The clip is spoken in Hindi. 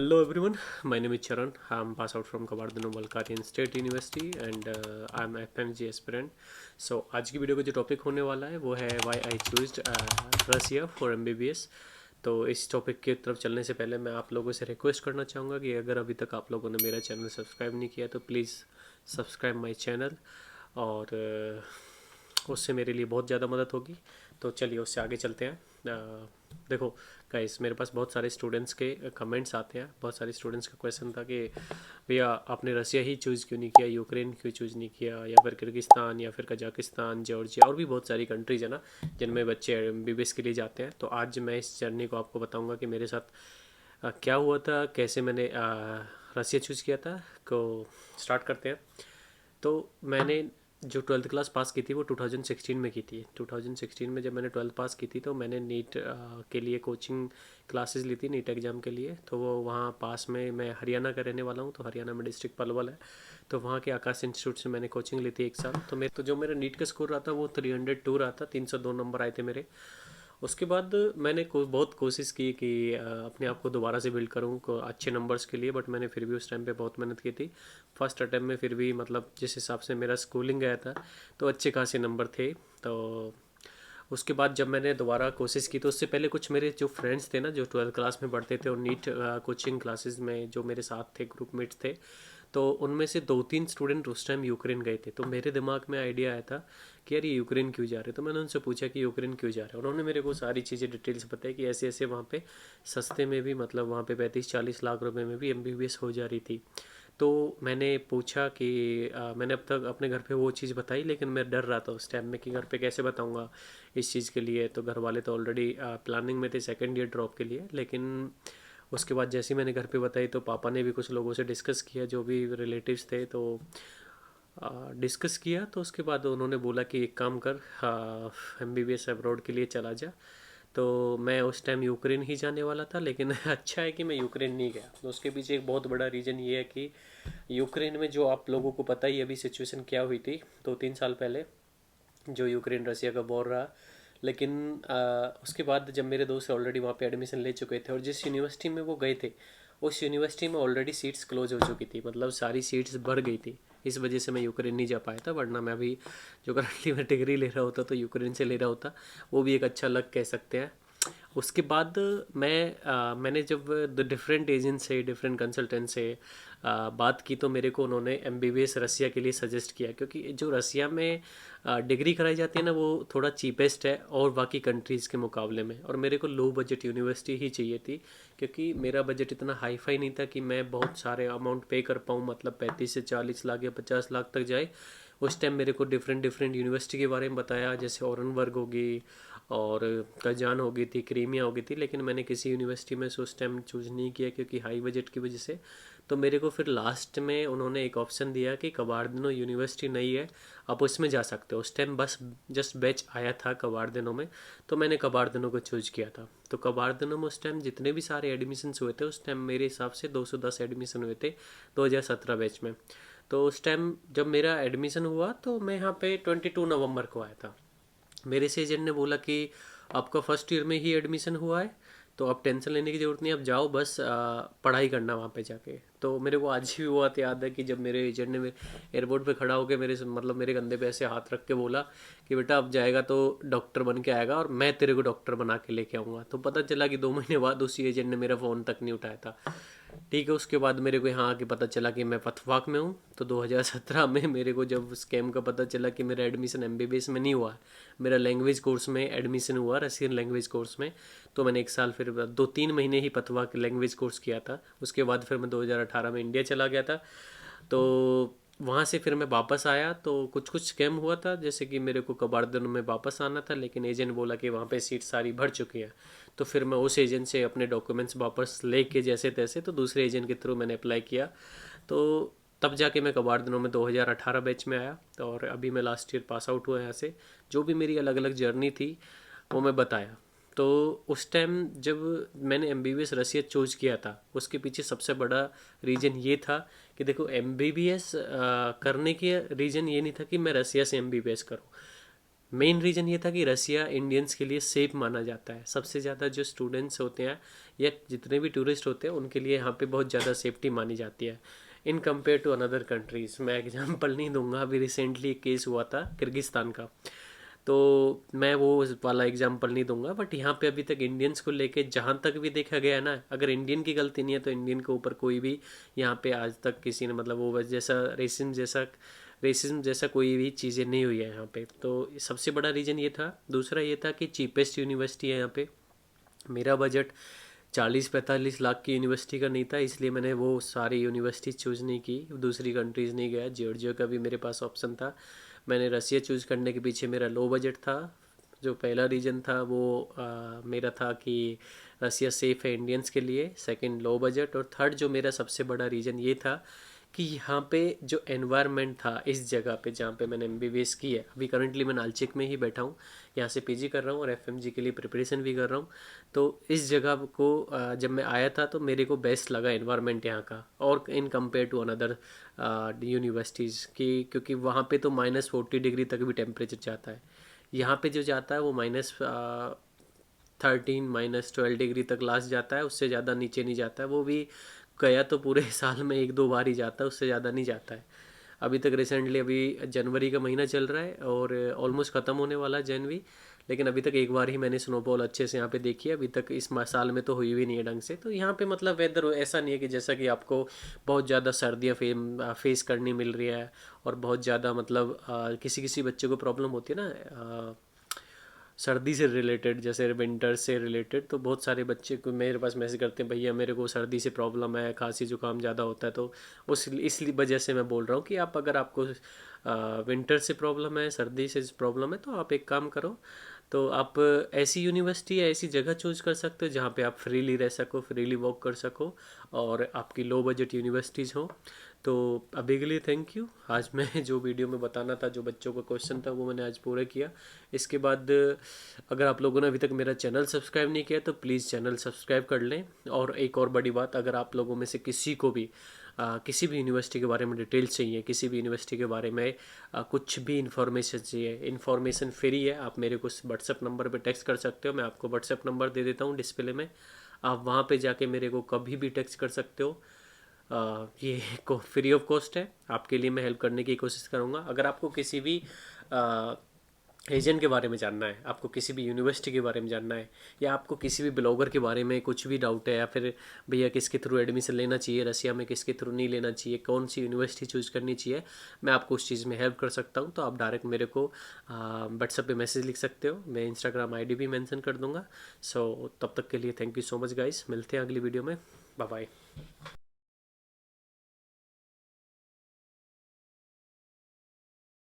Hello everyone, my name is Charan. I'm passed out from Kabardino Balkarian State University and I'm FMG aspirant. So आज की वीडियो का जो टॉपिक होने वाला है वो है Why I chose Russia for MBBS। तो इस टॉपिक की तरफ चलने से पहले मैं आप लोगों से रिक्वेस्ट करना चाहूँगा कि अगर अभी तक आप लोगों ने मेरा चैनल सब्सक्राइब नहीं किया तो प्लीज़ सब्सक्राइब माई चैनल और उससे मेरे लिए बहुत ज़्यादा मदद होगी। तो चलिए उससे आगे चलते हैं। देखो गाइस, मेरे पास बहुत सारे स्टूडेंट्स के कमेंट्स आते हैं। बहुत सारे स्टूडेंट्स का क्वेश्चन था कि भैया आपने रसिया ही चूज़ क्यों नहीं किया, यूक्रेन क्यों चूज़ नहीं किया, या फिर किर्गिस्तान या फिर कजाकिस्तान, जॉर्जिया और भी बहुत सारी कंट्रीज है ना जिनमें बच्चे एमबीबीएस के लिए जाते हैं। तो आज मैं इस जर्नी को आपको बताऊंगा कि मेरे साथ क्या हुआ था, कैसे मैंने रसिया चूज़ किया था। को स्टार्ट करते हैं। तो मैंने जो ट्वेल्थ क्लास पास की थी वो 2016 में की थी। 2016 में जब मैंने ट्वेल्थ पास की थी तो मैंने नीट के लिए कोचिंग क्लासेस ली थी नीट एग्ज़ाम के लिए। तो वो वहाँ पास में, मैं हरियाणा का रहने वाला हूँ तो हरियाणा में डिस्ट्रिक्ट पलवल है, तो वहाँ के आकाश इंस्टीट्यूट से मैंने कोचिंग ली थी एक साल। तो जो मेरा नीट का स्कोर रहा था वो 302 रहा था, 302 नंबर आए थे मेरे। उसके बाद मैंने बहुत कोशिश की कि अपने आप को दोबारा से बिल्ड करूँ को अच्छे नंबर्स के लिए, बट मैंने फिर भी उस टाइम पे बहुत मेहनत की थी। फर्स्ट अटैम्प्ट में फिर भी मतलब जिस हिसाब से मेरा स्कूलिंग गया था तो अच्छे खासे नंबर थे। तो उसके बाद जब मैंने दोबारा कोशिश की तो उससे पहले कुछ मेरे जो फ्रेंड्स थे ना जो ट्वेल्थ क्लास में पढ़ते थे और नीट कोचिंग क्लासेस में जो मेरे साथ थे, ग्रुप मेट्स थे, तो उनमें से दो तीन स्टूडेंट उस टाइम यूक्रेन गए थे। तो मेरे दिमाग में आइडिया आया था कि यार ये यूक्रेन क्यों जा रहे, तो मैंने उनसे पूछा कि यूक्रेन क्यों जा रहे हैं। उन्होंने मेरे को सारी चीज़ें डिटेल्स बताई कि ऐसे ऐसे वहाँ पे सस्ते में भी, मतलब वहाँ पे 35-40 लाख रुपए में भी एमबीबीएस हो जा रही थी। तो मैंने पूछा कि मैंने अब तक अपने घर पे वो चीज़ बताई, लेकिन मैं डर रहा था उस टाइम में कि घर पे कैसे बताऊंगा इस चीज़ के लिए। तो घर वाले तो ऑलरेडी प्लानिंग में थे सेकेंड ईयर ड्रॉप के लिए। लेकिन उसके बाद जैसे ही मैंने घर पे बताई तो पापा ने भी कुछ लोगों से डिस्कस किया, जो भी रिलेटिव्स थे, तो डिस्कस किया। तो उसके बाद उन्होंने बोला कि एक काम कर, एमबीबीएस अब्रॉड के लिए चला जा। तो मैं उस टाइम यूक्रेन ही जाने वाला था, लेकिन अच्छा है कि मैं यूक्रेन नहीं गया। तो उसके पीछे एक बहुत बड़ा रीज़न ये है कि यूक्रेन में जो आप लोगों को पता ही अभी सिचुएशन क्या हुई थी 2-3 साल पहले, जो यूक्रेन रसिया का वॉर रहा। लेकिन उसके बाद जब मेरे दोस्त ऑलरेडी वहाँ पे एडमिशन ले चुके थे और जिस यूनिवर्सिटी में वो गए थे उस यूनिवर्सिटी में ऑलरेडी सीट्स क्लोज हो चुकी थी, मतलब सारी सीट्स भर गई थी। इस वजह से मैं यूक्रेन नहीं जा पाया था, वरना मैं अभी जो करंटली मैं डिग्री ले रहा होता तो यूक्रेन से ले रहा होता। वो भी एक अच्छा लक कह सकते हैं। उसके बाद मैंने जब डिफरेंट एजेंट से, डिफरेंट कंसल्टेंट से बात की तो मेरे को उन्होंने एमबीबीएस रसिया के लिए सजेस्ट किया, क्योंकि जो रसिया में डिग्री कराई जाती है ना वो थोड़ा चीपेस्ट है और बाकी कंट्रीज़ के मुकाबले में। और मेरे को लो बजट यूनिवर्सिटी ही चाहिए थी, क्योंकि मेरा बजट इतना हाई फाई नहीं था कि मैं बहुत सारे अमाउंट पे कर पाऊँ, मतलब 35 से 40 लाख या 50 लाख तक जाए। उस टाइम मेरे को डिफरेंट डिफरेंट यूनिवर्सिटी के बारे में बताया, जैसे ओरनबर्ग होगी और कजान हो गई थी, क्रीमिया हो गई थी, लेकिन मैंने किसी यूनिवर्सिटी में से उस टाइम चूज़ नहीं किया क्योंकि हाई बजट की वजह से। तो मेरे को फिर लास्ट में उन्होंने एक ऑप्शन दिया कि कबार्डिनो यूनिवर्सिटी नहीं है, आप उसमें जा सकते हो। उस टाइम बस जस्ट बैच आया था कबार्डिनो में, तो मैंने कबार्डिनो को चूज़ किया था। तो कबार्डिनो में उस टाइम जितने भी सारे एडमिशन हुए थे, उस टाइम मेरे हिसाब से 210 एडमिशन हुए थे 2017 बैच में। तो उस टाइम जब मेरा एडमिशन हुआ तो मैं यहाँ पे 22 नवंबर को आया था। मेरे से एजेंट ने बोला कि आपका फर्स्ट ईयर में ही एडमिशन हुआ है तो आप टेंशन लेने की ज़रूरत नहीं, आप जाओ बस पढ़ाई करना वहाँ पे जाके। तो मेरे को आज भी वो बात याद है कि जब मेरे एजेंट ने एयरपोर्ट पे खड़ा होकर मेरे से, मतलब मेरे कंधे पे ऐसे हाथ रख के बोला कि बेटा अब जाएगा तो डॉक्टर बन के आएगा और मैं तेरे को डॉक्टर बना के लेके आऊँगा। तो पता चला कि 2 महीने बाद उसी एजेंट ने मेरा फ़ोन तक नहीं उठाया था। ठीक है, उसके बाद मेरे को यहाँ आके पता चला कि मैं पथवाक में हूँ। तो 2017 में मेरे को जब स्कैम का पता चला कि मेरा एडमिशन एमबीबीएस में नहीं हुआ, मेरा लैंग्वेज कोर्स में एडमिशन हुआ, रशियन लैंग्वेज कोर्स में। तो मैंने एक साल फिर 2-3 महीने ही पथवाक लैंग्वेज कोर्स किया था। उसके बाद फिर मैं 2018 में इंडिया चला गया था। तो वहाँ से फिर मैं वापस आया तो कुछ कुछ स्कैम हुआ था, जैसे कि मेरे को कबाड़ में वापस आना था, लेकिन एजेंट बोला कि वहाँ पे सीट सारी भर चुकी है। तो फिर मैं उस एजेंट से अपने डॉक्यूमेंट्स वापस लेके जैसे तैसे तो दूसरे एजेंट के थ्रू मैंने अप्लाई किया। तो तब जाके मैं कबाड़ में 2018 बैच में आया। तो और अभी मैं लास्ट ईयर पास आउट हुआ यहाँ से। जो भी मेरी अलग अलग जर्नी थी वो मैं बताया। तो उस टाइम जब मैंने एमबीबीएस रसिया चूज किया था उसके पीछे सबसे बड़ा रीज़न ये था कि देखो एमबीबीएस करने के रीज़न ये नहीं था कि मैं रसिया से एमबीबीएस करूँ। मेन रीज़न ये था कि रसिया इंडियंस के लिए सेफ माना जाता है। सबसे ज़्यादा जो स्टूडेंट्स होते हैं या जितने भी टूरिस्ट होते हैं उनके लिए यहाँ पे बहुत ज़्यादा सेफ्टी मानी जाती है in compare to another countries. मैं एग्जांपल नहीं दूंगा, अभी रिसेंटली एक केस हुआ था किर्गिस्तान का, तो मैं वो वाला एग्जांपल नहीं दूंगा। बट यहाँ पे अभी तक इंडियंस को लेके जहाँ तक भी देखा गया है ना, अगर इंडियन की गलती नहीं है तो इंडियन के ऊपर कोई भी यहाँ पे आज तक किसी ने मतलब वो जैसा रेसिज्म जैसा कोई भी चीज़ें नहीं हुई है यहाँ पे। तो सबसे बड़ा रीज़न ये था। दूसरा ये था कि चीपेस्ट यूनिवर्सिटी है यहाँ पे। मेरा बजट 40-45 लाख की यूनिवर्सिटी का नहीं था, इसलिए मैंने वो सारी यूनिवर्सिटी चूज़ नहीं की, दूसरी कंट्रीज़ नहीं गया। जॉर्जिया का भी मेरे पास ऑप्शन था। मैंने रसिया चूज़ करने के पीछे मेरा लो बजट था। जो पहला रीज़न था वो मेरा था कि रसिया सेफ़ है इंडियंस के लिए, सेकंड लो बजट, और थर्ड जो मेरा सबसे बड़ा रीज़न ये था कि यहाँ पे जो एनवायरनमेंट था इस जगह पे जहाँ पे मैंने एमबीबीएस की है। अभी करंटली मैं नालचिक में ही बैठा हूँ, यहाँ से पीजी कर रहा हूँ और एफएमजी के लिए प्रिपरेशन भी कर रहा हूँ। तो इस जगह को जब मैं आया था तो मेरे को बेस्ट लगा एनवायरनमेंट यहाँ का, और in compare to another universities की, क्योंकि वहाँ पे तो -40 डिग्री तक भी टेम्परेचर जाता है। यहाँ पे जो जाता है वो -13 -12 डिग्री तक लास्ट जाता है, उससे ज़्यादा नीचे नहीं जाता है। वो भी गया तो पूरे साल में 1-2 बार ही जाता है, उससे ज़्यादा नहीं जाता है। अभी तक रिसेंटली अभी जनवरी का महीना चल रहा है और ऑलमोस्ट ख़त्म होने वाला है जनवरी, लेकिन अभी तक एक बार ही मैंने स्नोफॉल अच्छे से यहाँ पे देखी है। अभी तक इस साल में तो हुई भी नहीं है ढंग से। तो यहाँ पे मतलब वेदर ऐसा नहीं है कि जैसा कि आपको बहुत ज़्यादा सर्दियाँ फेस करनी मिल रही है, और बहुत ज़्यादा मतलब किसी किसी बच्चे को प्रॉब्लम होती है ना सर्दी से रिलेटेड, जैसे विंटर से रिलेटेड। तो बहुत सारे बच्चे को मेरे पास मैसेज करते हैं, भैया मेरे को सर्दी से प्रॉब्लम है, खांसी जुकाम ज़्यादा होता है। तो उस इसलिए वजह से मैं बोल रहा हूँ कि आप अगर आपको विंटर से प्रॉब्लम है, सर्दी से प्रॉब्लम है, तो आप एक काम करो, तो आप ऐसी यूनिवर्सिटी या ऐसी जगह चूज कर सकते हो जहाँ पे आप फ्रीली रह सको, फ्रीली वॉक कर सको, और आपकी लो बजट यूनिवर्सिटीज़ हो। तो अभी के लिए थैंक यू। आज मैं जो वीडियो में बताना था, जो बच्चों का क्वेश्चन था, वो मैंने आज पूरा किया। इसके बाद अगर आप लोगों ने अभी तक मेरा चैनल सब्सक्राइब नहीं किया तो प्लीज़ चैनल सब्सक्राइब कर लें। और एक और बड़ी बात, अगर आप लोगों में से किसी को भी किसी भी यूनिवर्सिटी के बारे में डिटेल्स चाहिए, किसी भी यूनिवर्सिटी के बारे में कुछ भी इन्फॉर्मेशन चाहिए, इन्फॉर्मेशन फ्री है, आप मेरे को व्हाट्सएप नंबर पे टेक्स्ट कर सकते हो। मैं आपको व्हाट्सएप नंबर दे देता हूँ डिस्प्ले में, आप वहाँ पे जाके मेरे को कभी भी टेक्स्ट कर सकते हो। ये को फ्री ऑफ कॉस्ट है, आपके लिए मैं हेल्प करने की कोशिश करूँगा। अगर आपको किसी भी एजेंट के बारे में जानना है, आपको किसी भी यूनिवर्सिटी के बारे में जानना है, या आपको किसी भी ब्लॉगर के बारे में कुछ भी डाउट है, या फिर भैया किसके थ्रू एडमिशन लेना चाहिए रसिया में, किसके थ्रू नहीं लेना चाहिए, कौन सी यूनिवर्सिटी चूज़ करनी चाहिए, मैं आपको उस चीज़ में हेल्प कर सकता हूँ। तो आप डायरेक्ट मेरे को व्हाट्सएप पे मैसेज लिख सकते हो, मैं इंस्टाग्राम आईडी भी मेंशन कर दूँगा। सो तब तक के लिए thank you so much guys, मिलते हैं अगली वीडियो में। Bye bye.